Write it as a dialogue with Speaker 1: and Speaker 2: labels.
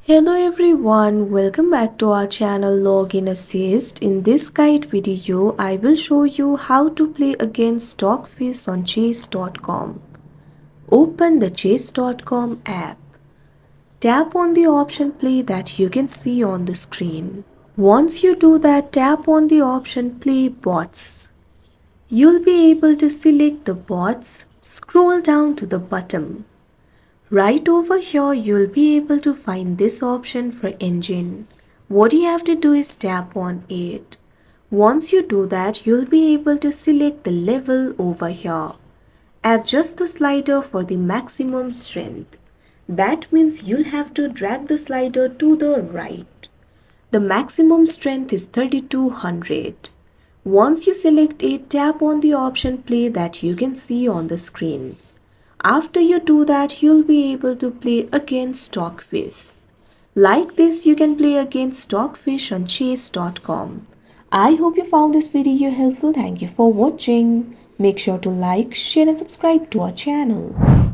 Speaker 1: Hello everyone, welcome back to our channel Login Assist. In this guide video, I will show you how to play against Stockfish on chess.com. Open the chess.com app. Tap on the option play that you can see on the screen. Once you do that, tap on the option play bots. You'll be able to select the bots. Scroll down to the bottom. Right over here, you'll be able to find this option for engine. What you have to do is tap on it. Once you do that, you'll be able to select the level over here. Adjust the slider for the maximum strength. That means you'll have to drag the slider to the right. The maximum strength is 3200. Once you select it, tap on the option play that you can see on the screen. After you do that, you'll be able to play against Stockfish. Like this, you can play against Stockfish on chess.com. I hope you found this video helpful. Thank you for watching. Make sure to like, share and subscribe to our channel.